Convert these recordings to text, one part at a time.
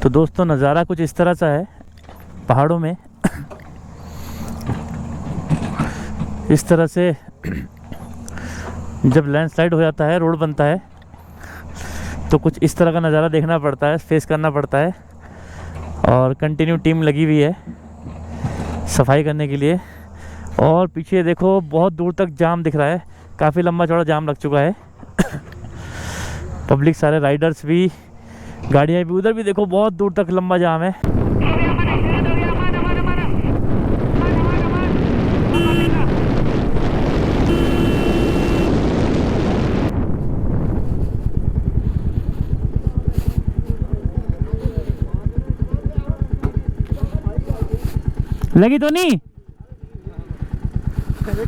तो दोस्तों नज़ारा कुछ इस तरह सा है पहाड़ों में। इस तरह से जब लैंडस्लाइड हो जाता है, रोड बनता है, तो कुछ इस तरह का नज़ारा देखना पड़ता है, फेस करना पड़ता है। और कंटिन्यू टीम लगी हुई है सफाई करने के लिए। और पीछे देखो बहुत दूर तक जाम दिख रहा है, काफ़ी लंबा चौड़ा जाम लग चुका है। पब्लिक, सारे राइडर्स भी, गाड़ियाँ भी, उधर भी देखो बहुत दूर तक लंबा जाम है। लगी तो नहीं?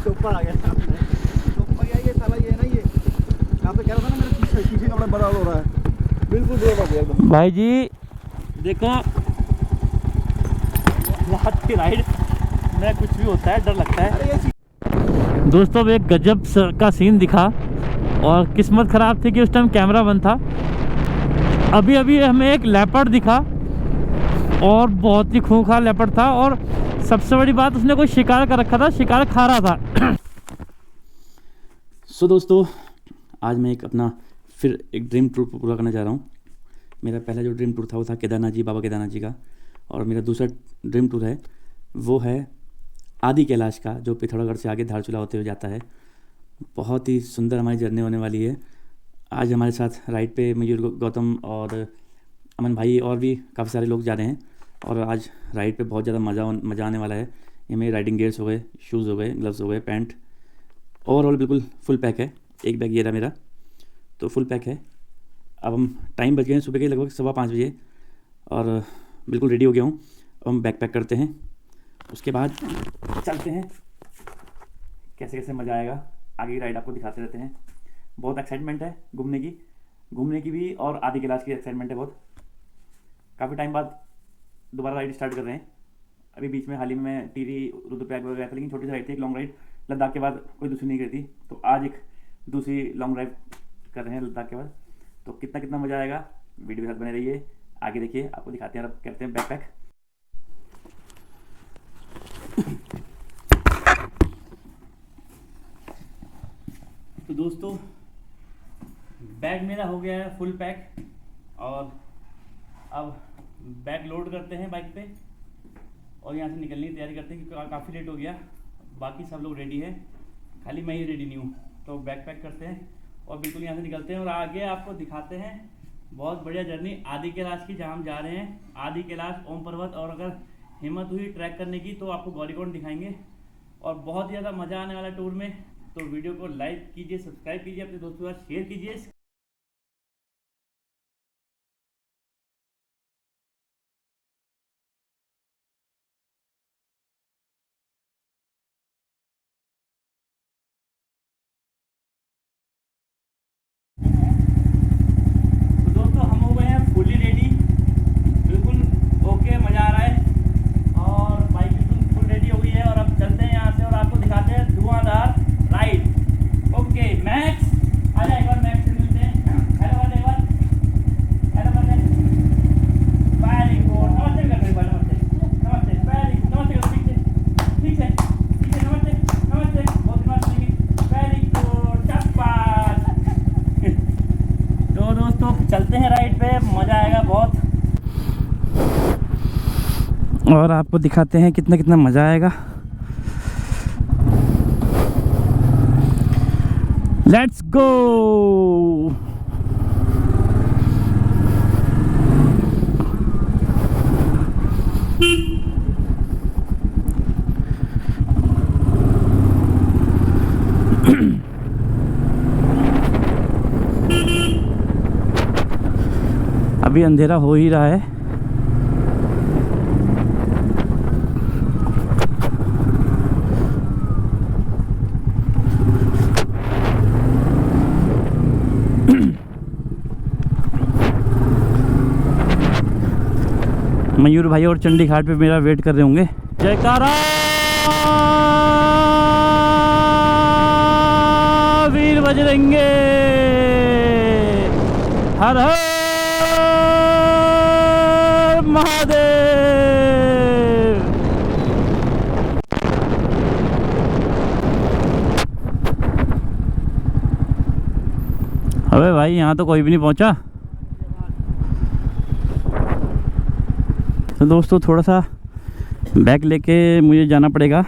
टोपा आ गया सामने। टोपा क्या ये साला, ये ना, ये यहाँ पे कह रहा था ना मेरे पीछे का बड़ा बड़ा हो रहा है, बिल्कुल दूर हो गया भाई जी देखो, रात की राइड में कुछ भी होता है, डर लगता है। दोस्तों अब एक गजब का सीन दिखा, और किस्मत ख़राब थी कि उस टाइम कैमरा बंद था। अभी अभी हमें एक लेपर्ड दिखा, और बहुत ही खूंखार लेपर्ड था, और सबसे बड़ी बात उसने कोई शिकार कर रखा था, शिकार खा रहा था। सो दोस्तों, आज मैं अपना फिर एक ड्रीम टूर पूरा करने जा रहा हूँ। मेरा पहला जो ड्रीम टूर था वो था केदारनाथ जी, बाबा केदारनाथ जी का। और मेरा दूसरा ड्रीम टूर है वो है आदि कैलाश का, जो पिथौरागढ़ से आगे धारचूला होते हुए जाता है। बहुत ही सुंदर हमारी जर्नी होने वाली है। आज हमारे साथ राइड पे मयूर, गौतम और अमन भाई और भी काफ़ी सारे लोग जा रहे हैं। और आज राइड पे बहुत ज़्यादा मज़ा आने वाला है। ये मेरे राइडिंग गियर्स हो गए, शूज़ हो गए, ग्लव्स हो गए, पैंट, ओवरऑल बिल्कुल फुल पैक है। एक बैग ये रहा मेरा, तो फुल पैक है। अब हम टाइम बच गए हैं सुबह के लगभग 5:15 बजे, और बिल्कुल रेडी हो गया हूँ। अब हम बैग पैक करते हैं, उसके बाद चलते हैं। कैसे कैसे मज़ा आएगा आगे की राइड आपको दिखाते रहते हैं। बहुत एक्साइटमेंट है घूमने की भी, और आदि कैलाश की एक्साइटमेंट है बहुत। काफ़ी टाइम बाद दोबारा राइड स्टार्ट कर रहे हैं। अभी बीच में हाल ही में मैं टिहरी, रुद्रप्रयाग वगैरह था, लेकिन छोटी सी राइड थी, एक लॉन्ग राइड। लद्दाख के बाद कोई दूसरी नहीं करती, तो आज एक दूसरी लॉन्ग ड्राइव कर रहे हैं लद्दाख के बाद। तो कितना मज़ा आएगा, वीडियो के साथ बने रहिए, आगे देखिए, आपको दिखाते हैं। अब करते हैं बैक पैक। तो दोस्तों बैग मेरा हो गया है फुल पैक, और अब बैग लोड करते हैं बाइक पे, और यहाँ से निकलने की तैयारी करते हैं, क्योंकि काफ़ी लेट हो गया। बाकी सब लोग रेडी है, खाली मैं ही रेडी नहीं हूँ। तो बैग पैक करते हैं और बिल्कुल यहाँ से निकलते हैं, और आगे आपको दिखाते हैं बहुत बढ़िया जर्नी आदि कैलाश की, जहाँ हम जा रहे हैं। आदि कैलाश, ओम पर्वत, और अगर हिम्मत हुई ट्रैक करने की तो आपको गौरीकुंड दिखाएंगे। और बहुत ज़्यादा मज़ा आने वाला टूर में। तो वीडियो को लाइक कीजिए, सब्सक्राइब कीजिए, अपने दोस्तों के साथ शेयर कीजिए। चलते हैं राइड पे, मज़ा आएगा बहुत, और आपको दिखाते हैं कितना मज़ा आएगा। Let's go. अभी अंधेरा हो ही रहा है। मयूर भाई और चंडी घाट पे मेरा वेट कर रहे होंगे। जयकारा वीर बजरंगे, हर हर महादेव। अबे भाई यहाँ तो कोई भी नहीं पहुँचा। तो दोस्तों थोड़ा सा बैग लेके मुझे जाना पड़ेगा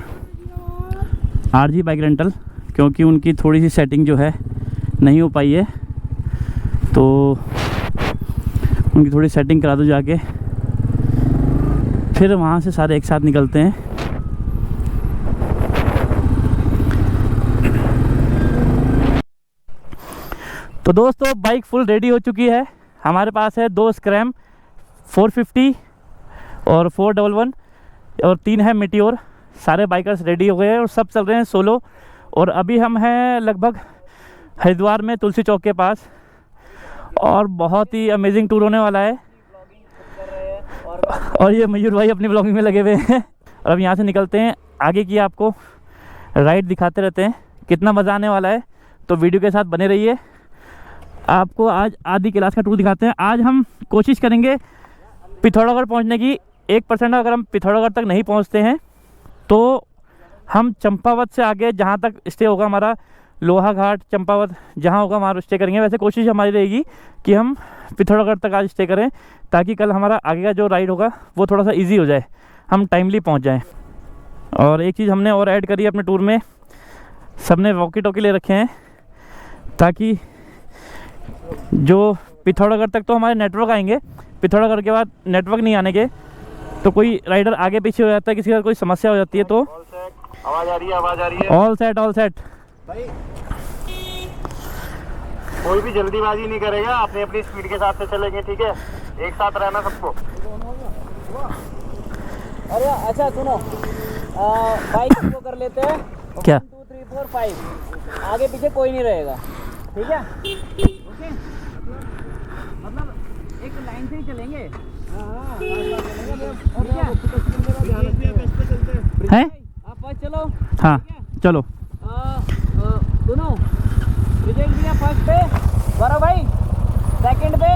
आरजी बाइक रेंटल, क्योंकि उनकी थोड़ी सी सेटिंग जो है नहीं हो पाई है, तो उनकी थोड़ी सेटिंग करा दो जाके, फिर वहाँ से सारे एक साथ निकलते हैं। तो दोस्तों बाइक फुल रेडी हो चुकी है। हमारे पास है 2 स्क्रैम 450 और 411 और 3 है मीटियोर। सारे बाइकर्स रेडी हो गए हैं और सब चल रहे हैं सोलो। और अभी हम हैं लगभग हरिद्वार में तुलसी चौक के पास, और बहुत ही अमेजिंग टूर होने वाला है। और ये मयूर भाई अपनी ब्लॉगिंग में लगे हुए हैं। और अब यहाँ से निकलते हैं, आगे की आपको राइड दिखाते रहते हैं, कितना मज़ा आने वाला है। तो वीडियो के साथ बने रहिए। आपको आज आदि कैलाश का टूर दिखाते हैं। आज हम कोशिश करेंगे पिथौरागढ़ पहुँचने की। 1% अगर हम पिथौरागढ़ तक नहीं पहुँचते हैं तो हम चंपावत से आगे जहाँ तक स्टे होगा हमारा, लोहा घाट चंपावत जहाँ होगा वहाँ स्टे करेंगे। वैसे कोशिश हमारी रहेगी कि हम पिथौरागढ़ तक आज स्टे करें, ताकि कल हमारा आगे का जो राइड होगा वो थोड़ा सा इजी हो जाए, हम टाइमली पहुँच जाएँ। और एक चीज़ हमने और ऐड करी है अपने टूर में, सबने वॉकी टॉकी ले रखे हैं, ताकि जो पिथौरागढ़ तक तो हमारे नेटवर्क आएंगे, पिथौरागढ़ के बाद नेटवर्क नहीं आने के, तो कोई राइडर आगे पीछे हो जाता है, किसी का कोई समस्या हो जाती है तो आवाज आ रही है, आवाज आ रही है। ऑल सेट भाई कोई भी जल्दीबाजी नहीं करेगा, अपनी अपनी स्पीड के साथ से चलेंगे, ठीक है? एक साथ रहना सबको। अरे अच्छा सुनो, बाइक को कर लेते हैं क्या 1 2 3 4 5, आगे पीछे कोई नहीं रहेगा, ठीक है? ओके, मतलब एक लाइन से ही चलेंगे। है? आप फर्स्ट चलो। हाँ चलो। सुनो, विजय भैया फर्स्ट पे, गौरव भाई सेकंड पे।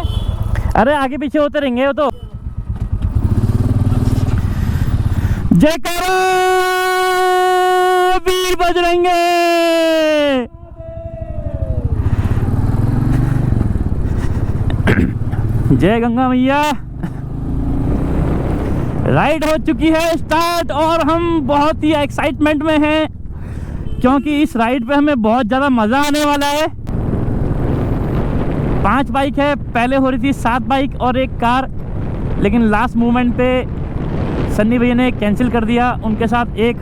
अरे आगे पीछे होते रहेंगे वो तो। जयकारा वीर बजरंगे। जय गंगा मैया। राइड हो चुकी है स्टार्ट और हम बहुत ही एक्साइटमेंट में हैं, क्योंकि इस राइड पे हमें बहुत ज़्यादा मज़ा आने वाला है। 5 बाइक है, पहले हो रही थी 7 बाइक और 1 कार, लेकिन लास्ट मोमेंट पे सन्नी भैया ने कैंसिल कर दिया। उनके साथ एक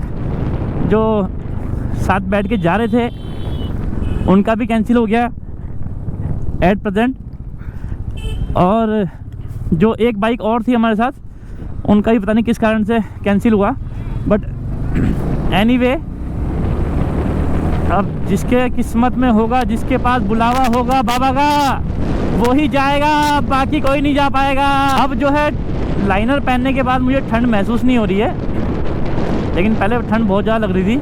जो साथ बैठ के जा रहे थे उनका भी कैंसिल हो गया एट प्रेजेंट, और जो एक बाइक और थी हमारे साथ उनका भी पता नहीं किस कारण से कैंसिल हुआ। बट एनीवे, अब जिसके किस्मत में होगा, जिसके पास बुलावा होगा बाबा का, वो ही जाएगा, बाकी कोई नहीं जा पाएगा। अब जो है लाइनर पहनने के बाद मुझे ठंड महसूस नहीं हो रही है, लेकिन पहले ठंड बहुत ज़्यादा लग रही थी।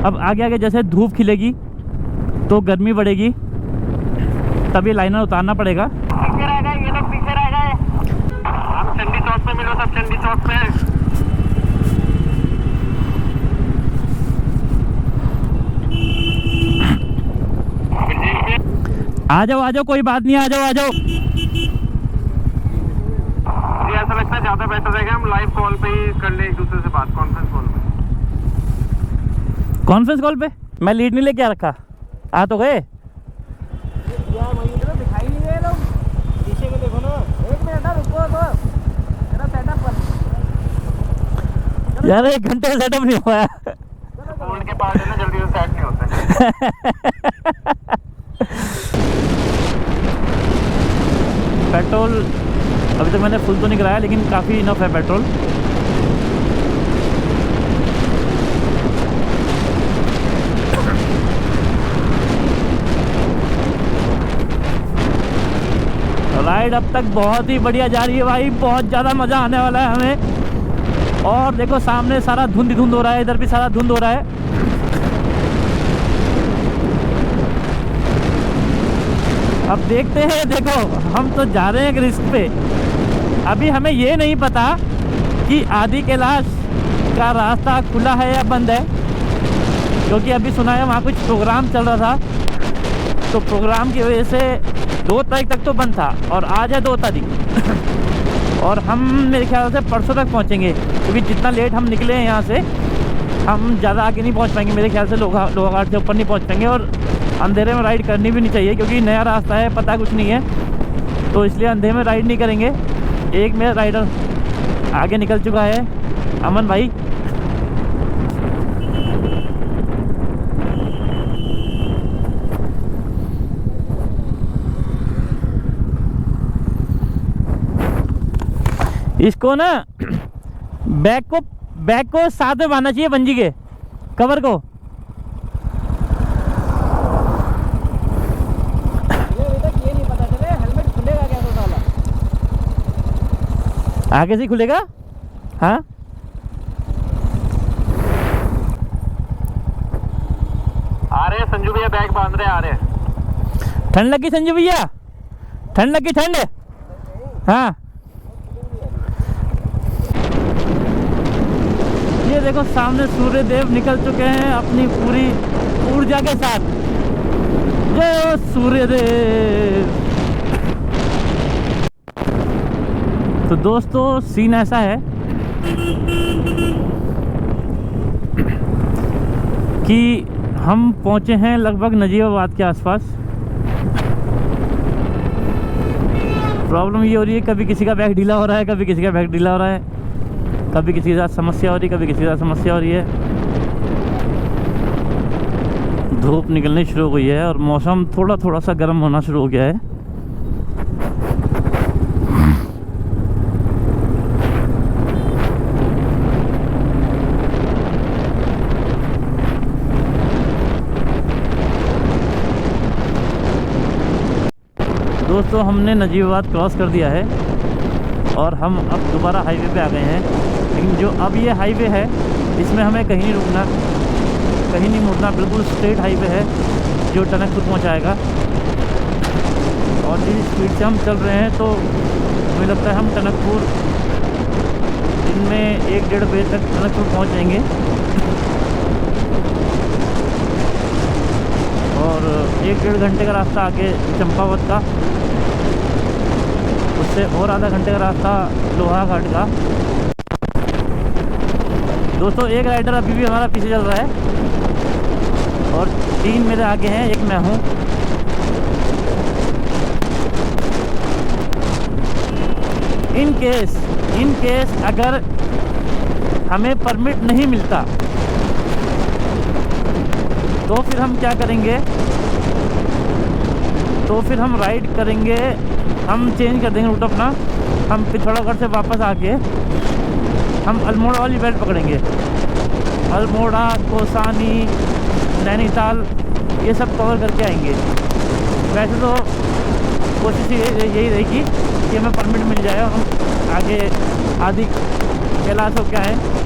अब आगे आगे जैसे धूप खिलेगी तो गर्मी बढ़ेगी, तभी लाइनर उतारना पड़ेगा। पीछे रह गए, ये लोग पीछे रह गए। हम चंडी चौक पे मिलो, सब चंडी चौक पे। आ जाओ, कोई बात नहीं, आ जाओ। मुझे ऐसा लगता है ज़्यादा बेटर रहेगा हम लाइव कॉल पे ही कर ले एक दूसरे से बात, कॉन्फ्रेंस कॉल पे। कॉन्फ्रेंस कॉल पे मैं लीड नहीं लेके आ रखा। आ तो गए यार वही तो दिखाई नहीं दे लोग, पीछे को देखो ना। 1 मिनट ना रुको, तो मेरा सेटअप कर। यार, 1 घंटे का सेटअप नहीं हुआ है। फोन के पास है ना, जल्दी से सेट नहीं होता। पेट्रोल अभी तक मैंने फुल तो नहीं कराया, लेकिन काफ़ी इनफ है पेट्रोल। राइड अब तक बहुत ही बढ़िया जा रही है भाई, बहुत ज़्यादा मज़ा आने वाला है हमें। और देखो सामने सारा धुंध ही धुंध हो रहा है, इधर भी सारा धुंध हो रहा है। अब देखते हैं, देखो हम तो जा रहे हैं एक रिस्क पे, अभी हमें ये नहीं पता कि आदि कैलाश का रास्ता खुला है या बंद है, क्योंकि अभी सुना है वहाँ कुछ प्रोग्राम चल रहा था, तो प्रोग्राम की वजह से 2 तारीख तक तो बंद था और आज है 2 तारीख। और हम मेरे ख्याल से परसों तक पहुँचेंगे, क्योंकि जितना लेट हम निकले हैं यहाँ से हम ज़्यादा आगे नहीं पहुँच पाएंगे। मेरे ख्याल से लोहा घाट से ऊपर नहीं पहुँच पाएंगे, और अंधेरे में राइड करनी भी नहीं चाहिए, क्योंकि नया रास्ता है, पता कुछ नहीं है, तो इसलिए अंधेरे में राइड नहीं करेंगे। एक मेरा राइडर आगे निकल चुका है, अमन भाई। इसको ना बैग को साथ में बांधना चाहिए, बंजी के कवर को। ये नहीं पता चले हेलमेट खुलेगा क्या तो साला। आगे से ही खुलेगा। हाँ आ रहे हैं संजू भैया, बैग बांध रहे आ रहे हैं। ठंड लगी संजू भैया, ठंड लगी ठंड। हाँ ये देखो सामने सूर्य देव निकल चुके हैं अपनी पूरी ऊर्जा के साथ। जय हो सूर्य देव। तो दोस्तों सीन ऐसा है कि हम पहुंचे हैं लगभग नजीबाबाद के आसपास। प्रॉब्लम ये हो रही है, कभी किसी का बैग ढीला हो रहा है, कभी किसी का बैग ढीला हो रहा है, कभी किसी के साथ समस्या हो रही है, कभी किसी के साथ समस्या हो रही है। धूप निकलनी शुरू हो गई है और मौसम थोड़ा थोड़ा सा गर्म होना शुरू हो गया है। दोस्तों हमने नजीबाबाद क्रॉस कर दिया है और हम अब दोबारा हाईवे पे आ गए हैं। लेकिन जो अब ये हाईवे है इसमें हमें कहीं नहीं रुकना, कहीं नहीं मुड़ना, बिल्कुल स्ट्रेट हाईवे है जो टनकपुर पहुंचाएगा। और जिस स्पीड से हम चल रहे हैं तो मुझे लगता है हम टनकपुर दिन में 1-1.5 बजे तक टनकपुर पहुंच जाएंगे। और 1-1.5 घंटे का रास्ता आगे चंपावत का, उससे और आधा घंटे का रास्ता लोहा घाट का। दोस्तों एक राइडर अभी भी हमारा पीछे चल रहा है और 3 मेरे आगे हैं, एक मैं हूँ। इन केस अगर हमें परमिट नहीं मिलता तो फिर हम क्या करेंगे, तो फिर हम राइड करेंगे, हम चेंज कर देंगे रूट अपना। हम पिथौरागढ़ से वापस आके हम अल्मोड़ा वाली बेल्ट पकड़ेंगे। अल्मोड़ा, कोसानी, नैनीताल ये सब कवर करके आएंगे। वैसे तो कोशिश यही रहेगी कि हमें परमिट मिल जाए और हम आगे आदि कैलाश हो क्या है।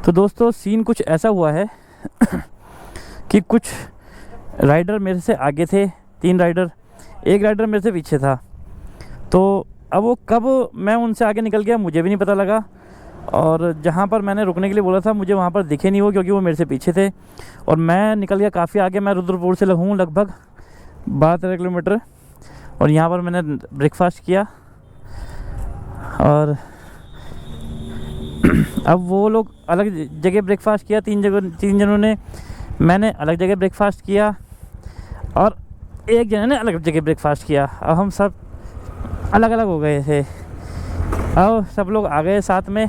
तो दोस्तों सीन कुछ ऐसा हुआ है कि कुछ राइडर मेरे से आगे थे, 3 राइडर, एक राइडर मेरे से पीछे था। तो अब वो कब मैं उनसे आगे निकल गया मुझे भी नहीं पता लगा। और जहाँ पर मैंने रुकने के लिए बोला था मुझे वहाँ पर दिखे नहीं वो, क्योंकि वो मेरे से पीछे थे और मैं निकल गया काफ़ी आगे। मैं रुद्रपुर से हूँ लगभग 12-13 किलोमीटर। और यहाँ पर मैंने ब्रेकफास्ट किया और अब वो लोग अलग जगह ब्रेकफास्ट किया, 3 जनों ने, मैंने अलग जगह ब्रेकफास्ट किया और एक जने ने अलग जगह ब्रेकफास्ट किया। अब हम सब अलग अलग हो गए थे। अब सब लोग आ गए साथ में।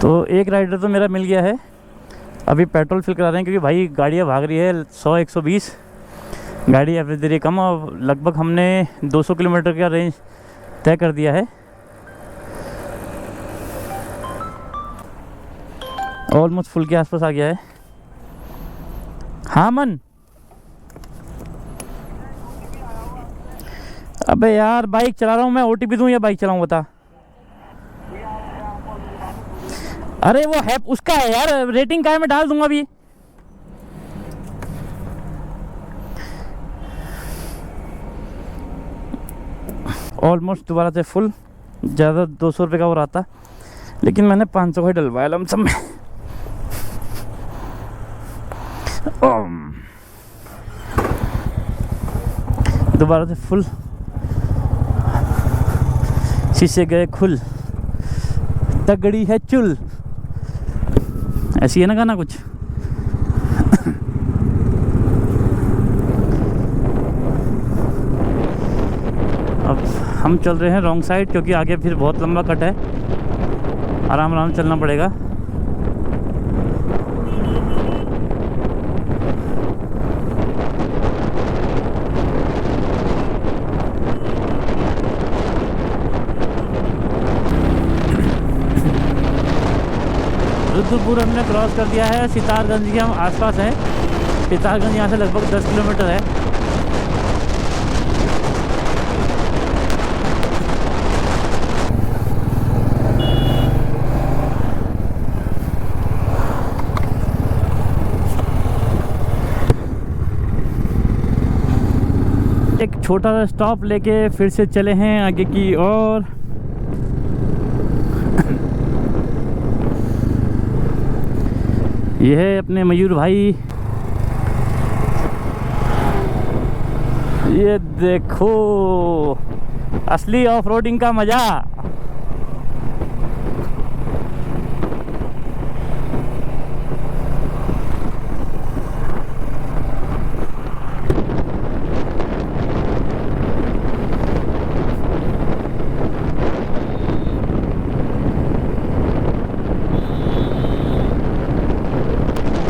तो एक राइडर तो मेरा मिल गया है, अभी पेट्रोल फिल करा रहे हैं क्योंकि भाई गाड़ियाँ भाग रही है 100-120 गाड़ी एवरेज दे रही है कम। और लगभग हमने 200 किलोमीटर का रेंज तय कर दिया है। ऑलमोस्ट फुल के आसपास आ गया है। हाँ मन अबे यार बाइक चला रहा हूँ मैं, ओटीपी दूँ या बाइक चलाऊँ बता। अरे वो है उसका है यार, रेटिंग का है, मैं डाल दूंगा अभी। ऑलमोस्ट दोबारा से फुल, ज़्यादा 200 रुपये का हो रहा था, लेकिन मैंने 500 का ही डलवाया लमसम में। दोबारा से फुल, शीशे गए खुल, तगड़ी है चुल, ऐसी है ना गाना कुछ। अब हम चल रहे हैं रॉन्ग साइड, क्योंकि आगे फिर बहुत लंबा कट है, आराम आराम चलना पड़ेगा। रुद्रपुर हमने क्रॉस कर दिया है, सितारगंज के हम आसपास हैं। सितारगंज यहाँ से लगभग 10 किलोमीटर है। एक छोटा सा स्टॉप लेके फिर से चले हैं आगे की ओर। ये है अपने मयूर भाई, ये देखो असली ऑफ रोडिंग का मजा।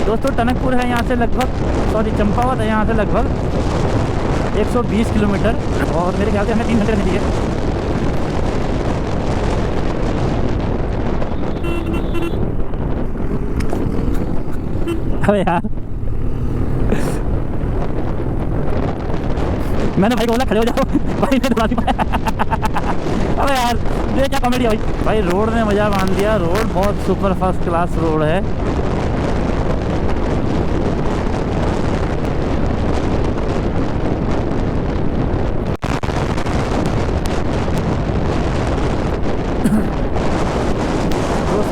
दोस्तों टनकपुर है यहाँ से लगभग, सॉरी चंपावत है यहाँ से लगभग 120 किलोमीटर, और मेरे ख्याल से हमें 3 घंटे लगने चाहिए। अबे यार मैंने भाई को बोला खड़े हो जाओ, भाई ने दबा दिया। अबे यार ये क्या कॉमेडी है भाई। भाई रोड ने मज़ा मान दिया, रोड बहुत सुपर फर्स्ट क्लास रोड है।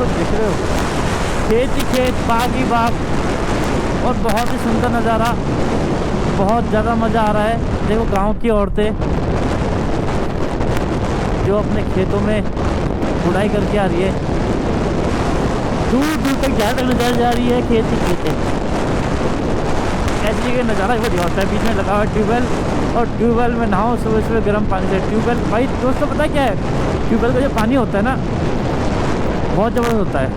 देख रहे हो खेत ही खेत, बाग ही बाग, और बहुत ही सुंदर नज़ारा, बहुत ज़्यादा मज़ा आ रहा है। देखो गांव की औरतें जो अपने खेतों में बुनाई करके आ रही है, दूर दूर तक नजर जा रही है, खेत ही खेत है। ऐसी जगह नज़ारा वो होता है। बीच में लगा हुआ ट्यूबवेल, और ट्यूबवेल में नहाओ सुबह सुबह गर्म पानी से। ट्यूबवेल भाई दोस्तों पता क्या है, ट्यूबवेल का जो पानी होता है ना बहुत ज़बरदस्त होता है।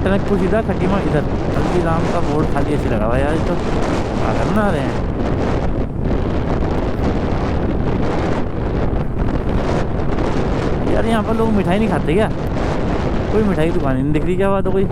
टनकपुर सीधा, खटीमा इधर, हल्दीराम का बोर्ड खाली ऐसे लगा हुआ है यार, तो क्या करना आ रहे हैं। यार यहाँ पर लोग मिठाई नहीं खाते क्या? कोई मिठाई की दुकान नहीं दिख रही, क्या बात है कोई?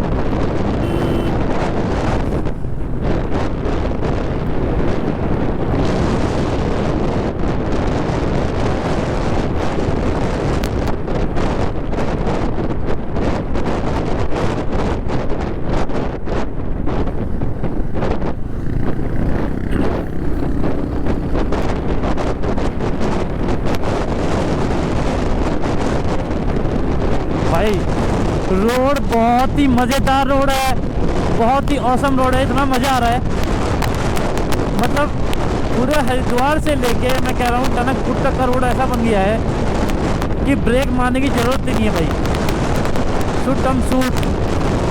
भाई रोड बहुत ही मज़ेदार रोड है, बहुत ही औसम रोड है, इतना मज़ा आ रहा है। मतलब पूरे हरिद्वार से लेके मैं कह रहा हूँ टनकपुर तक का रोड ऐसा बन गया है कि ब्रेक मारने की ज़रूरत नहीं है भाई। शूटम शूट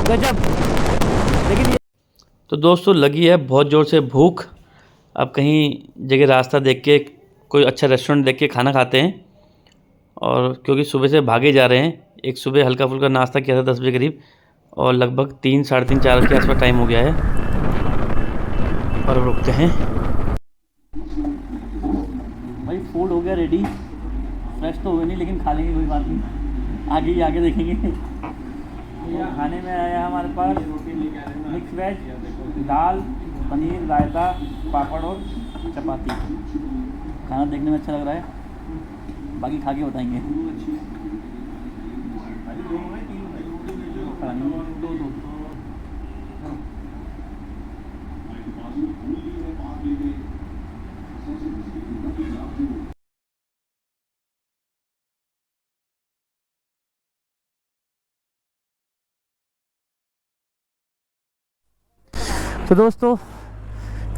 गजब। लेकिन तो दोस्तों लगी है बहुत ज़ोर से भूख। अब कहीं जगह रास्ता देख के कोई अच्छा रेस्टोरेंट देख के खाना खाते हैं, और क्योंकि सुबह से भागे जा रहे हैं। एक सुबह हल्का फुल्का नाश्ता किया था 10 बजे करीब, और लगभग 3, साढ़े 3, 4 के आसपास टाइम हो गया है, और रुकते हैं। भाई फूड हो गया रेडी, फ्रेश तो हुए नहीं लेकिन खा लेंगे, कोई बात नहीं, आगे ही आगे देखेंगे। तो खाने में आया हमारे पास मिक्स वेज, दाल, पनीर, रायता, पापड़ और चपाती। खाना देखने में अच्छा लग रहा है। बाकी खा के बताएंगे। तो दोस्तों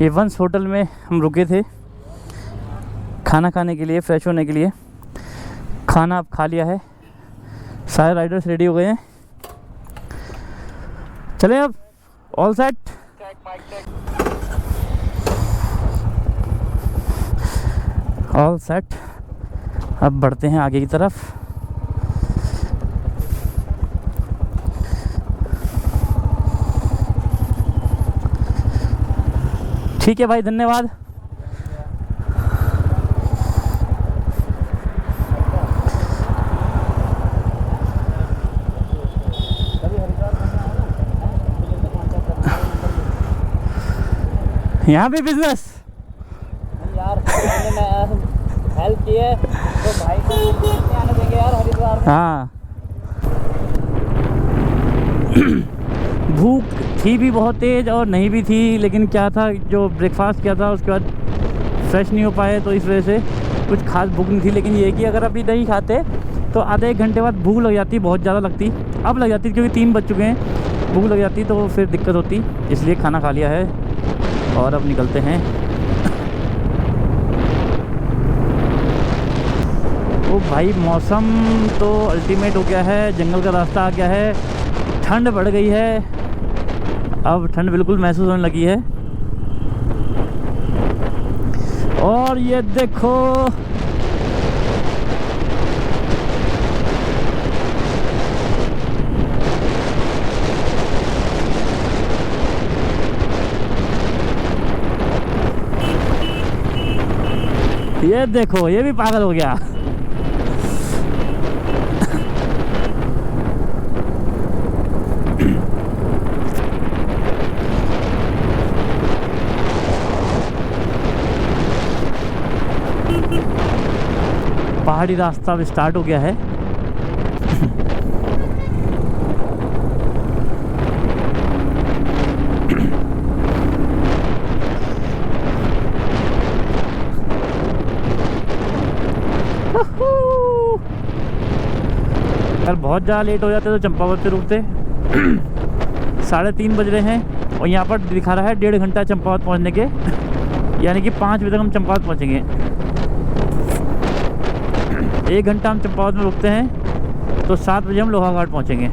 ये वंश होटल में हम रुके थे खाना खाने के लिए, फ्रेश होने के लिए। खाना अब खा लिया है, सारे राइडर्स रेडी हो गए हैं। चले अब, ऑल सेट। ऑल सेट, अब बढ़ते हैं आगे की तरफ। ठीक है भाई, धन्यवाद। यहाँ भी बिजनेस यार मैं हेल्प की है तो भाई को नहीं आने देंगे यार हरिद्वार। हाँ भूख थी भी बहुत तेज़ और नहीं भी थी, लेकिन क्या था, जो ब्रेकफास्ट किया था उसके बाद फ्रेश नहीं हो पाए, तो इस वजह से कुछ खास भूख नहीं थी। लेकिन ये कि अगर अभी नहीं खाते तो आधे एक घंटे बाद भूख लग जाती, बहुत ज़्यादा लगती। अब लग जाती क्योंकि 3 बज चुके हैं, भूख लग जाती तो फिर दिक्कत होती, इसलिए खाना खा लिया है और अब निकलते हैं। ओ भाई मौसम तो अल्टीमेट हो गया है, जंगल का रास्ता आ गया है, ठंड बढ़ गई है, अब ठंड बिल्कुल महसूस होने लगी है। और ये देखो ये देखो, ये भी पागल हो गया। पहाड़ी रास्ता अब स्टार्ट हो गया है। अगर बहुत ज़्यादा लेट हो जाते तो चंपावत पे रुकते। 3:30 बज रहे हैं और यहाँ पर दिखा रहा है 1.5 घंटा चंपावत पहुँचने के, यानी कि 5 बजे तक हम चंपावत पहुँचेंगे। 1 घंटा हम चंपावत में रुकते हैं तो 7 बजे हम लोहाघाट पहुँचेंगे।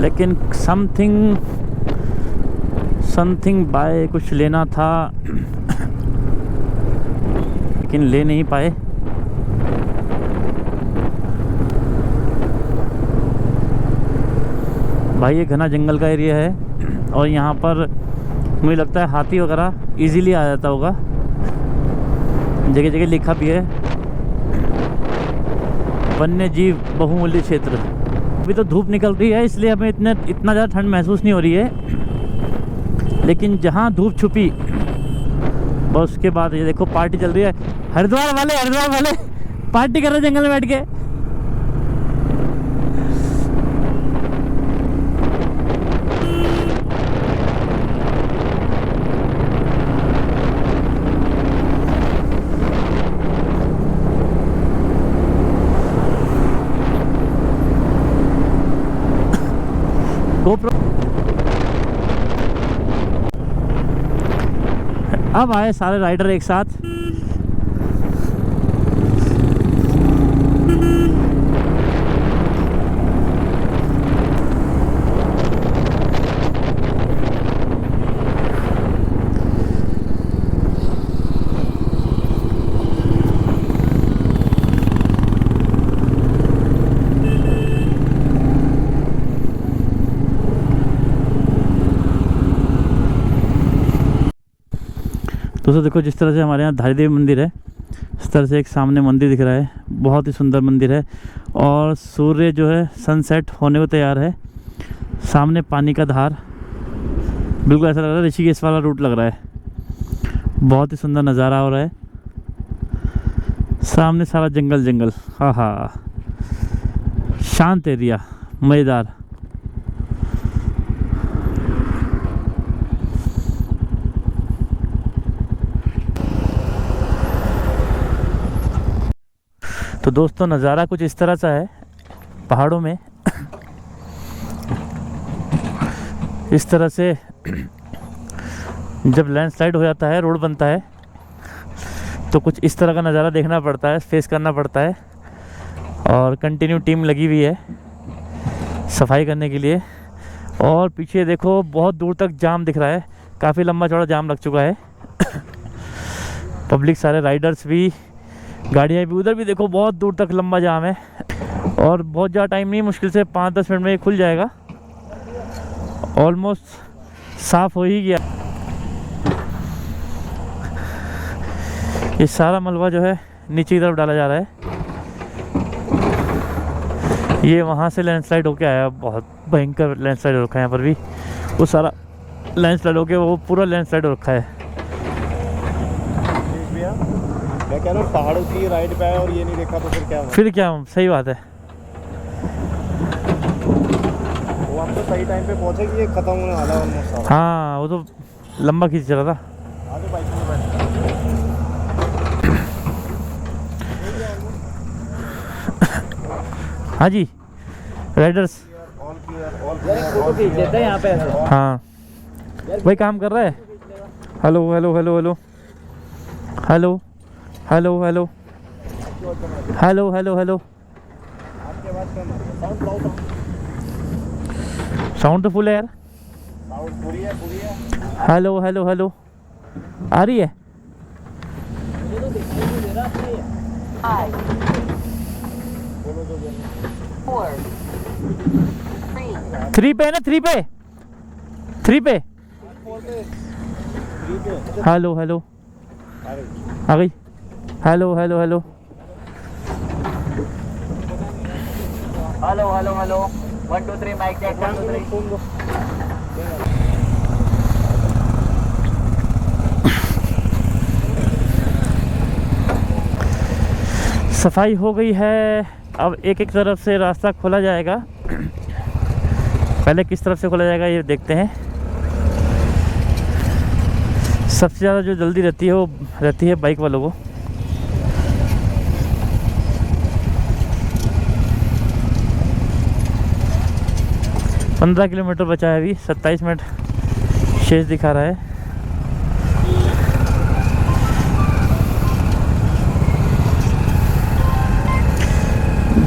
लेकिन समथिंग बाय कुछ लेना था लेकिन ले नहीं पाए। भाई ये घना जंगल का एरिया है और यहाँ पर मुझे लगता है हाथी वगैरह इजीली आ जाता होगा, जगह जगह लिखा भी है वन्य जीव बहुमूल्य क्षेत्र। अभी तो धूप निकल रही है इसलिए हमें इतना ज़्यादा ठंड महसूस नहीं हो रही है, लेकिन जहाँ धूप छुपी बस उसके बाद ये देखो पार्टी चल रही है। हरिद्वार वाले पार्टी कर रहे हैं जंगल में बैठ के। GoPro अब आए सारे राइडर एक साथ। दोस्तों देखो जिस तरह से हमारे यहाँ धारी देवी मंदिर है, इस तरह से एक सामने मंदिर दिख रहा है, बहुत ही सुंदर मंदिर है। और सूर्य जो है सनसेट होने को तैयार है। सामने पानी का धार, बिल्कुल ऐसा लग रहा है ऋषिकेश वाला रूट लग रहा है। बहुत ही सुंदर नज़ारा हो रहा है। सामने सारा जंगल जंगल, हाँ हाँ, शांत एरिया, मज़ेदार। तो दोस्तों नज़ारा कुछ इस तरह सा है पहाड़ों में। इस तरह से जब लैंडस्लाइड हो जाता है, रोड बनता है, तो कुछ इस तरह का नज़ारा देखना पड़ता है, फेस करना पड़ता है। और कंटिन्यू टीम लगी हुई है सफाई करने के लिए। और पीछे देखो बहुत दूर तक जाम दिख रहा है, काफ़ी लंबा चौड़ा जाम लग चुका है। पब्लिक, सारे राइडर्स भी, गाड़ियाँ भी, उधर भी देखो बहुत दूर तक लंबा जाम है। और बहुत ज़्यादा टाइम नहीं, मुश्किल से 5-10 मिनट में ये खुल जाएगा। ऑलमोस्ट साफ़ हो ही गया। ये सारा मलबा जो है नीचे की तरफ डाला जा रहा है। ये वहाँ से लैंडस्लाइड होके आया, बहुत भयंकर लैंडस्लाइड हो रखा है यहाँ पर भी। वो सारा लैंडस्लाइड होके वो पूरा लैंडस्लाइड हो रखा है। मैं कह रहा हूँ पहाड़ों की राइड पे आया और ये नहीं देखा तो फिर क्या हुआ? फिर क्या, सही बात है। वो हम तो सही टाइम पे पहुँचे कि ये खत्म होने वाला है ऑलमोस्ट। हाँ, वो तो लंबा खींच चला था। आगे बाइक में बैठ। हाँ जी राइडर्स, फोटो खींच लेते हैं यहाँ पे ऐसे। हाँ भाई काम कर रहा है। Hello hello hello hello hello hello hello hello hello hello. Sound तो फुल है यार। हेलो हेलो हेलो, आ रही है? 3 पे है ना, 3 पे, 3 पे। हेलो हेलो, आ गई। Hello hello hello hello hello hello, 1 2 3 mic check, 1 2 3। सफाई हो गई है। अब एक एक तरफ से रास्ता खोला जाएगा। पहले किस तरफ से खोला जाएगा ये देखते हैं। सबसे ज़्यादा जो जल्दी रहती है वो रहती है बाइक वालों को। पंद्रह किलोमीटर बचा है अभी, 27 मिनट शेष दिखा रहा है।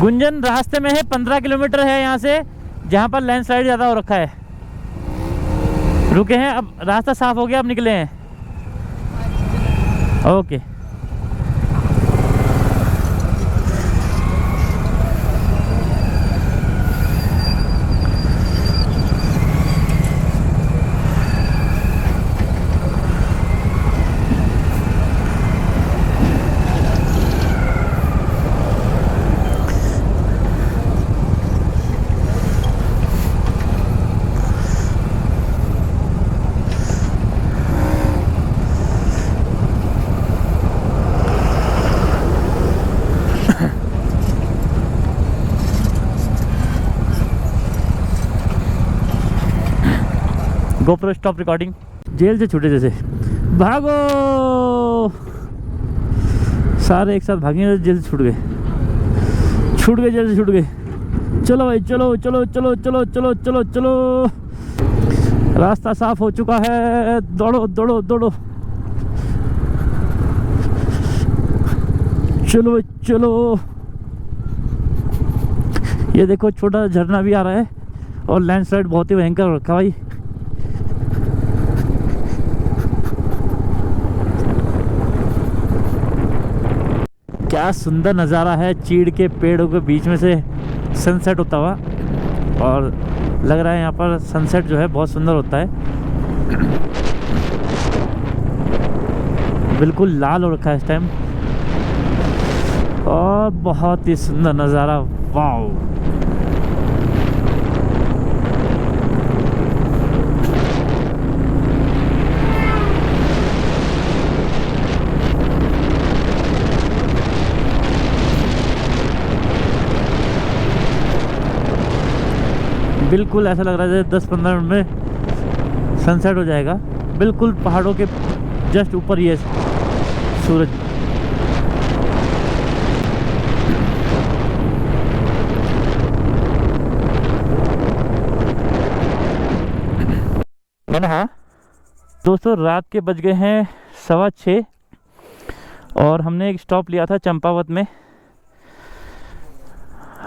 गुंजन रास्ते में है, 15 किलोमीटर है यहाँ से, जहाँ पर लैंडस्लाइड ज़्यादा हो रखा है। रुके हैं, अब रास्ता साफ हो गया, अब निकले हैं। Okay. GoPro stop recording. Jail से छूटे जैसे, भागो, सारे एक साथ भागेंगे, जेल से छूट गए, जेल से छूट गए। चलो भाई, चलो चलो चलो चलो चलो चलो चलो, रास्ता साफ हो चुका है। दौड़ो दौड़ो दौड़ो, चलो चलो। ये देखो छोटा झरना भी आ रहा है और लैंडस्लाइड बहुत ही भयंकर रखा भाई। क्या सुंदर नज़ारा है, चीड़ के पेड़ों के बीच में से सनसेट होता हुआ। और लग रहा है यहाँ पर सनसेट जो है बहुत सुंदर होता है। बिल्कुल लाल हो रखा है इस टाइम और बहुत ही सुंदर नज़ारा। वाओ, बिल्कुल ऐसा लग रहा है जैसे 10-15 मिनट में सनसेट हो जाएगा। बिल्कुल पहाड़ों के जस्ट ऊपर ये सूरज। है ना। हाँ दोस्तों, रात के बज गए हैं 6:15 और हमने एक स्टॉप लिया था चंपावत में।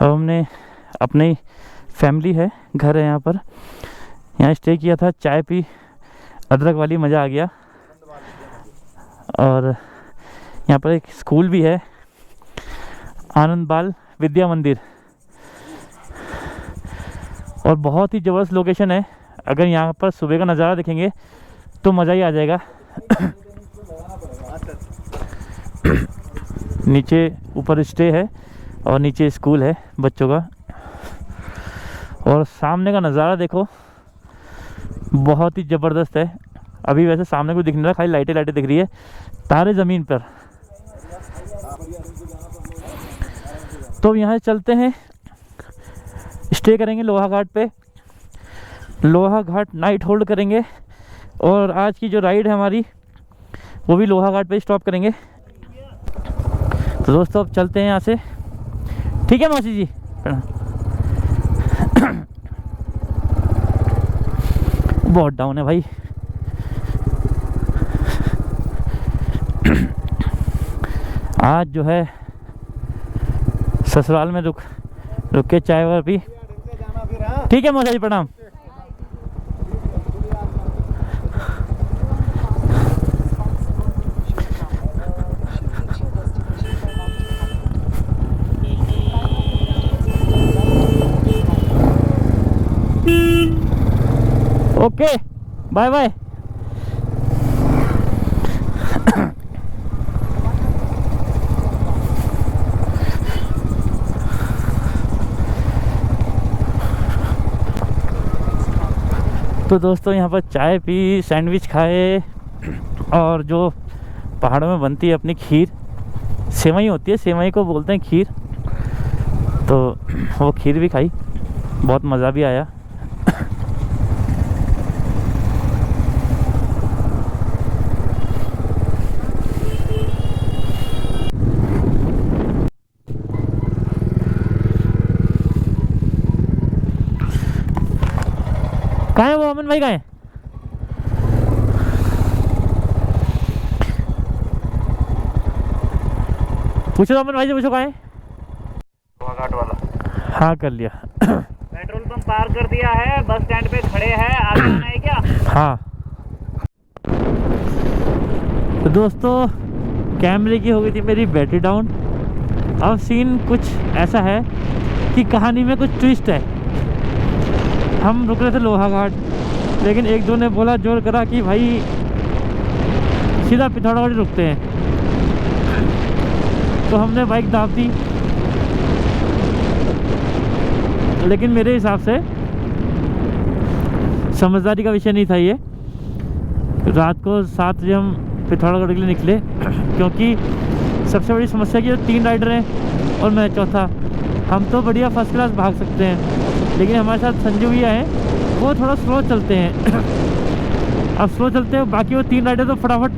और हमने अपनी फैमिली है, घर है यहाँ पर, यहाँ स्टे किया था, चाय पी, अदरक वाली, मज़ा आ गया। और यहाँ पर एक स्कूल भी है, आनंद बाल विद्या मंदिर, और बहुत ही ज़बरदस्त लोकेशन है। अगर यहाँ पर सुबह का नज़ारा देखेंगे तो मज़ा ही आ जाएगा। नीचे ऊपर स्टे है और नीचे स्कूल है बच्चों का। और सामने का नज़ारा देखो, बहुत ही ज़बरदस्त है। अभी वैसे सामने कुछ दिख नहीं रहा, खाली लाइटें लाइटें दिख रही है, तारे ज़मीन पर। तो यहाँ चलते हैं, स्टे करेंगे लोहा घाट पे, लोहा घाट नाइट होल्ड करेंगे। और आज की जो राइड है हमारी वो भी लोहा घाट पे स्टॉप करेंगे। तो दोस्तों अब चलते हैं यहाँ से, ठीक है मौसी जी। बहुत डाउन है भाई। आज जो है ससुराल में रुक के चाय वगैरह पी। ठीक है मौसा जी, प्रणाम। Okay, bye bye. तो दोस्तों यहाँ पर चाय पी, सैंडविच खाए, और जो पहाड़ों में बनती है अपनी खीर, सेवई होती है, सेवई को बोलते हैं खीर, तो वो खीर भी खाई, बहुत मज़ा भी आया। कहाँ है वो अमन भाई, कहाँ है? पूछो अमन भाई से, पूछो कहाँ है? घाट वाला। हाँ कर लिया। पेट्रोल पंप पार कर दिया है, बस स्टैंड पे खड़े हैं, आगे जाना है क्या? हाँ तो दोस्तों, कैमरे की हो गई थी मेरी बैटरी डाउन। अब सीन कुछ ऐसा है कि कहानी में कुछ ट्विस्ट है। हम रुक रहे थे लोहा घाट, लेकिन एक दो ने बोला, जोर करा कि भाई सीधा पिथौरागढ़ रुकते हैं। तो हमने बाइक दाब दी, लेकिन मेरे हिसाब से समझदारी का विषय नहीं था ये। रात को 7 बजे हम पिथौरागढ़ के लिए निकले, क्योंकि सबसे बड़ी समस्या कि 3 राइडर हैं और मैं चौथा। हम तो बढ़िया फर्स्ट क्लास भाग सकते हैं, लेकिन हमारे साथ संजू भैया हैं, वो थोड़ा स्लो चलते हैं। अब स्लो चलते हैं, बाकी वो 3 राइडर तो फटाफट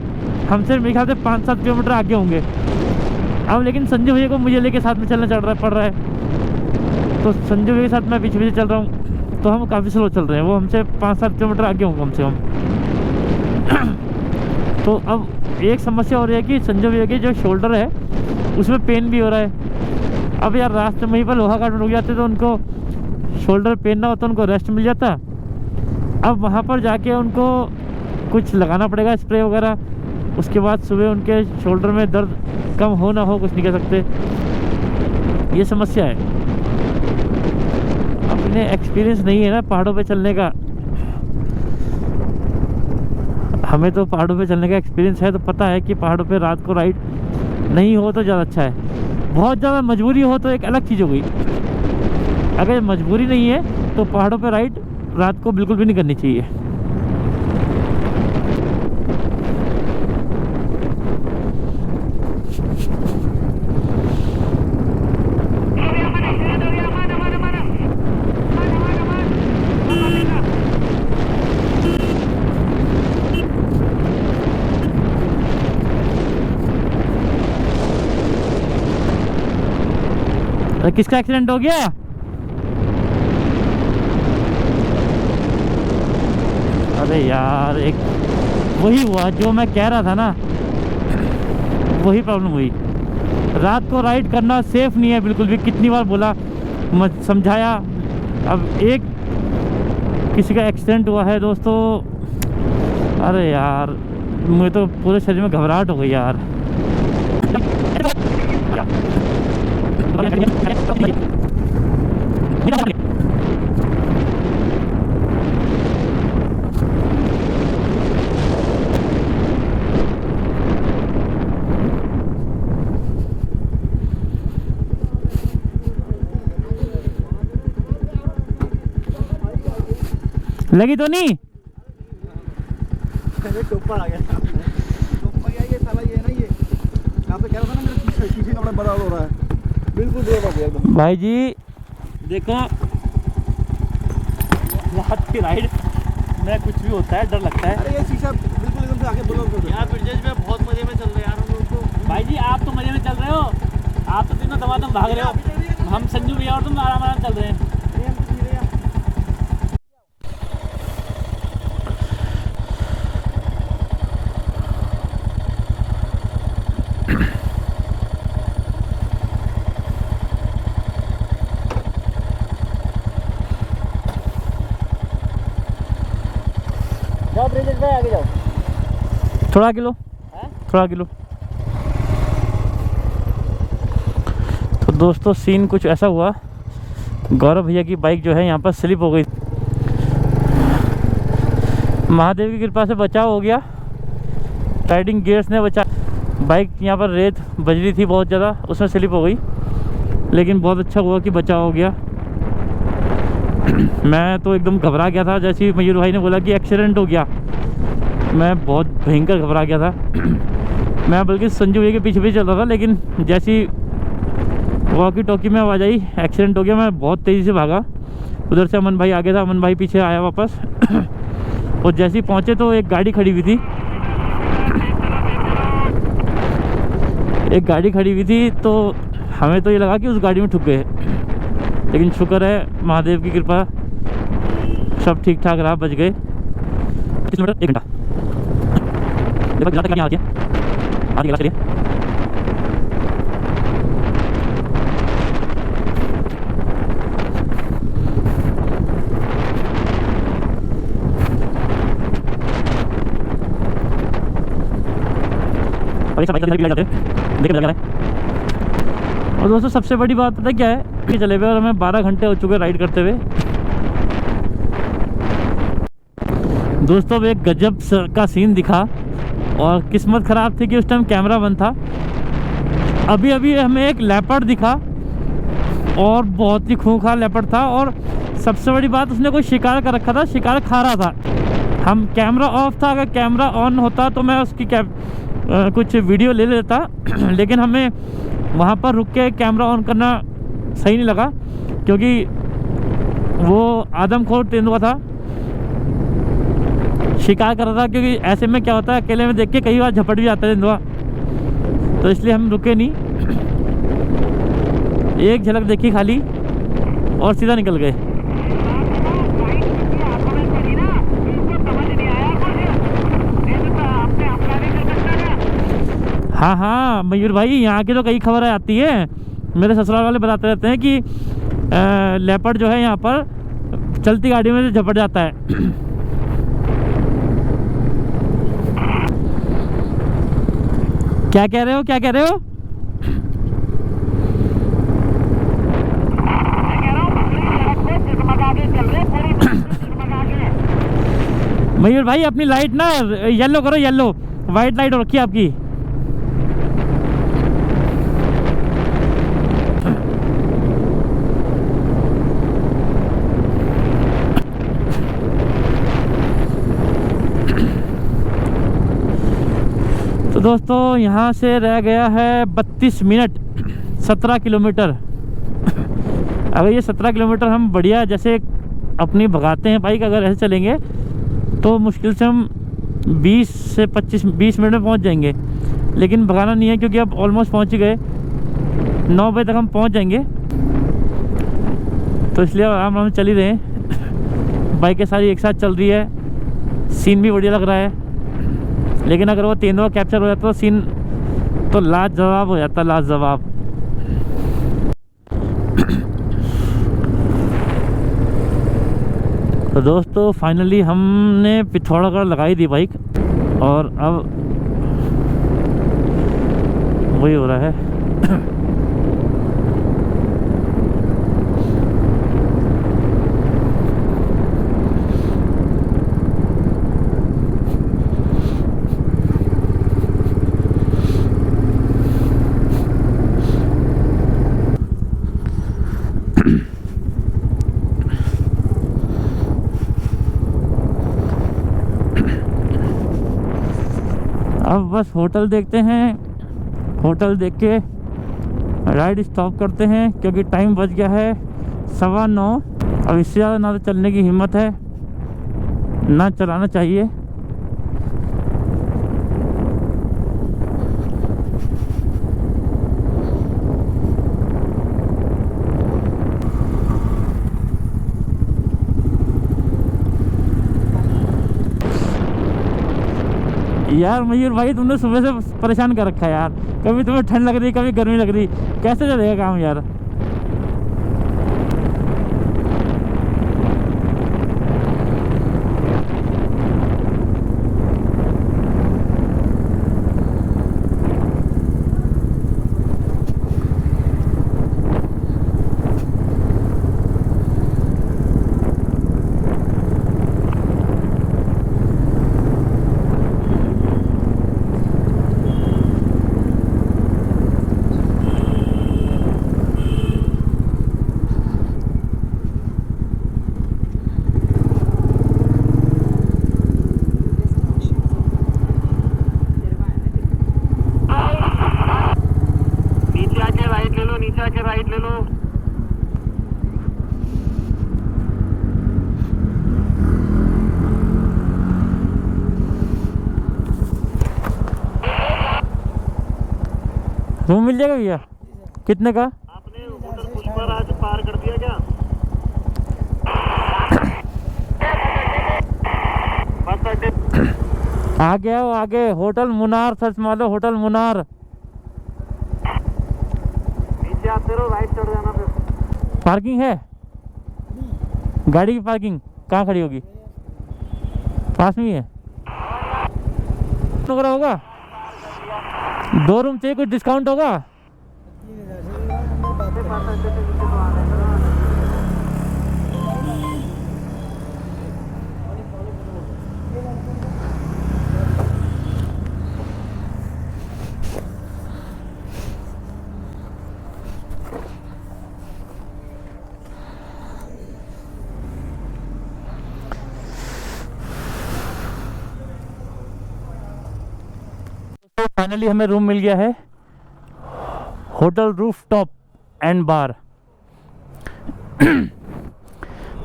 हमसे मेरे ख्याल से 5-7 किलोमीटर आगे होंगे। अब लेकिन संजू भैया को मुझे लेके साथ में चलना पड़ रहा है, तो संजू भैया के साथ मैं पीछे चल रहा हूँ, तो हम काफ़ी स्लो चल रहे हैं। वो हमसे 5-7 किलोमीटर आगे होंगे कम से कम। तो अब एक समस्या हो रही है कि संजू भैया के जो शोल्डर है उसमें पेन भी हो रहा है। अब यार रास्ते में ही पर लोहा घाट में रुक जाते तो उनको शोल्डर पेन ना होता, उनको रेस्ट मिल जाता। अब वहाँ पर जाके उनको कुछ लगाना पड़ेगा, स्प्रे वगैरह, उसके बाद सुबह उनके शोल्डर में दर्द कम हो ना हो, कुछ नहीं कह सकते। ये समस्या है। अपने एक्सपीरियंस नहीं है ना पहाड़ों पे चलने का। हमें तो पहाड़ों पे चलने का एक्सपीरियंस है, तो पता है कि पहाड़ों पे रात को राइड नहीं हो तो ज़्यादा अच्छा है। बहुत ज़्यादा मजबूरी हो तो एक अलग चीज़ हो गई। अगर मजबूरी नहीं है तो पहाड़ों पे राइड रात को बिल्कुल भी नहीं करनी चाहिए। अरे किसका एक्सीडेंट हो गया? अरे यार, एक वही हुआ जो मैं कह रहा था ना, वही प्रॉब्लम हुई। रात को राइड करना सेफ नहीं है बिल्कुल भी। कितनी बार बोला, समझाया। अब एक किसी का एक्सीडेंट हुआ है दोस्तों। अरे यार, मुझे तो पूरे शरीर में घबराहट हो गई यार। लगी तो नहीं? अरे टोपर आ गया सामने। टोपर क्या ये साला ये ना ये यहाँ पे कह रहा था ना मेरे शीशे का बड़ा बड़ा हो रहा है। बिल्कुल ब्रेक हो गया एकदम। भाई जी देखो, रात की राइड में कुछ भी होता है, डर लगता है। अरे ये शीशा बिल्कुल एकदम से आके ब्लॉक हो गया। यार ब्रिजेश में बहुत मजे में चल रहे हैं यार हम लोग तो। भाई जी आप तो मजे में चल रहे हो, आप तो तीनों दमादम भाग रहे हो। हम संजू भैया और तुम आराम आराम चल रहे हैं। जाओ ब्रिजेश भाई आगे जाओ। थोड़ा किलो, थोड़ा किलो। तो दोस्तों सीन कुछ ऐसा हुआ, गौरव भैया की बाइक जो है यहाँ पर स्लिप हो गई। महादेव की कृपा से बचाव हो गया। राइडिंग गियर्स ने बचा। बाइक यहाँ पर रेत बजरी थी बहुत ज़्यादा, उसमें स्लिप हो गई, लेकिन बहुत अच्छा हुआ कि बचाव हो गया। मैं तो एकदम घबरा गया था। जैसे ही मयूर भाई ने बोला कि एक्सीडेंट हो गया, मैं बहुत भयंकर घबरा गया था। मैं बल्कि संजू भैया के पीछे भी चल रहा था, लेकिन जैसी वॉकी टॉकी में आवाज़ आई एक्सीडेंट हो गया, मैं बहुत तेज़ी से भागा। उधर से अमन भाई आगे था, अमन भाई पीछे आया वापस। और जैसे ही पहुँचे तो एक गाड़ी खड़ी हुई थी, तो हमें तो ये लगा कि उस गाड़ी में ठुक गए, लेकिन शुक्र है महादेव की कृपा, सब ठीक ठाक रहा, बच गए। 30 मिनट 1 घंटा देखो जहाँ तक यहाँ आती है, आधी गिलास चलिए। और एक बाइक के अंदर भी जाते हैं, देख मजा आ रहा है। और दोस्तों सबसे बड़ी बात पता है क्या है कि चले हुए और हमें 12 घंटे हो चुके राइड करते हुए। दोस्तों एक गजब का सीन दिखा, और किस्मत ख़राब थी कि उस टाइम कैमरा बंद था। अभी अभी हमें एक लेपर्ड दिखा, और बहुत ही खूंखार लेपर्ड था। और सबसे बड़ी बात, उसने कोई शिकार कर रखा था, शिकार खा रहा था। हम कैमरा ऑफ था, अगर कैमरा ऑन होता तो मैं उसकी कुछ वीडियो ले लेता, लेकिन हमें वहाँ पर रुक के कैमरा ऑन करना सही नहीं लगा, क्योंकि वो आदमखोर तेंदुआ था, शिकार कर रहा था। क्योंकि ऐसे में क्या होता है, अकेले में देख के कई बार झपट भी जाता है तेंदुआ, तो इसलिए हम रुके नहीं। एक झलक देखी खाली और सीधा निकल गए। हाँ हाँ मयूर भाई, यहाँ की तो कई खबरें आती है। मेरे ससुराल वाले बताते रहते हैं कि लेपर्ड जो है यहाँ पर चलती गाड़ी में से झपट जाता है। क्या कह रहे हो, क्या कह रहे हो? मयूर भाई अपनी लाइट ना येलो करो, येलो, वाइट लाइट हो रखी है आपकी। तो दोस्तों यहाँ से रह गया है 32 मिनट, 17 किलोमीटर। अगर ये 17 किलोमीटर हम बढ़िया जैसे अपनी भगाते हैं बाइक, अगर ऐसे चलेंगे तो मुश्किल से हम 20 से 20 मिनट में पहुंच जाएंगे। लेकिन भगाना नहीं है क्योंकि अब ऑलमोस्ट पहुंच ही गए, 9 बजे तक हम पहुंच जाएंगे। तो इसलिए आराम आराम से चल ही रहे हैं। बाइकें सारी एक साथ चल रही है, सीन भी बढ़िया लग रहा है। लेकिन अगर वो तेंदुआ कैप्चर हो जाता तो सीन तो लाजवाब हो जाता, लाजवाब। तो दोस्तों फाइनली हमने पिथौरागढ़ लगाई दी बाइक, और अब वही हो रहा है। अब बस होटल देखते हैं, होटल देख के राइड स्टॉप करते हैं क्योंकि टाइम बच गया है 9:15। अब इससे ज़्यादा ना तो चलने की हिम्मत है, ना चलाना चाहिए। यार मयूर भाई तुमने सुबह से परेशान कर रखा है यार, कभी तुम्हें ठंड लग रही, कभी गर्मी लग रही, कैसे चलेगा काम यार। रूम मिल जाएगा भैया? कितने का? आपने होटल पुष्पा राज पार कर दिया क्या? बस अड्डे आ गया वो, आगे होटल मुनार सर्च मारो, होटल मुनार। नीचे आते रहो, राइट चढ़ जाना फिर। पार्किंग है? गाड़ी की पार्किंग कहाँ खड़ी होगी? पास में ही है? वगैरह होगा? 2 रूम चाहिए, कुछ डिस्काउंट होगा? तो फाइनली हमें रूम मिल गया है, होटल रूफटॉप एंड बार।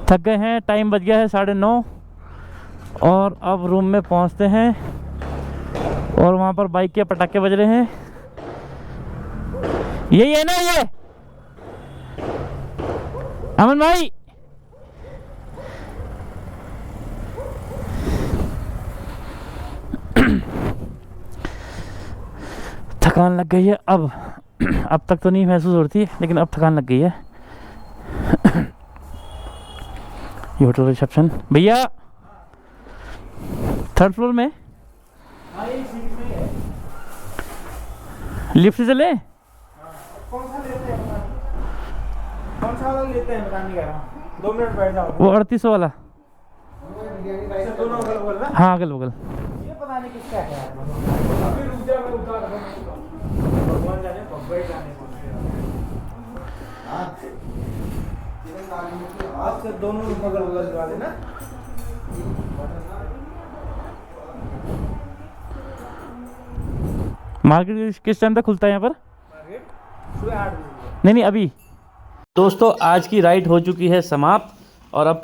थक गए हैं, टाइम बज गया है 9:30, और अब रूम में पहुंचते हैं। और वहां पर बाइक के पटाखे बज रहे हैं। यही है ना ये अमन भाई? थकान लग गई है अब तक तो नहीं महसूस होती है, लेकिन अब थकान लग गई है। ये होटल रिसेप्शन भैया, 3rd फ्लोर में लिफ्ट से चले? कौन सा लेते हैं बता नहीं कह रहा हूँ। 2 मिनट बैठ जाओ। वो 3800 वाला। दोनों हाँ अगल बगल। ये पता नहीं किसका है यार। अभी रुक जा, मैं उतार रहा हूं। भगवान जाने, भगवान जाने। हां, आज से दोनों बगल बगल लगा देना। मार्केट किस टाइम तक खुलता है यहाँ पर? मार्केट सुबह 8 बजे। नहीं अभी। दोस्तों आज की राइड हो चुकी है समाप्त और अब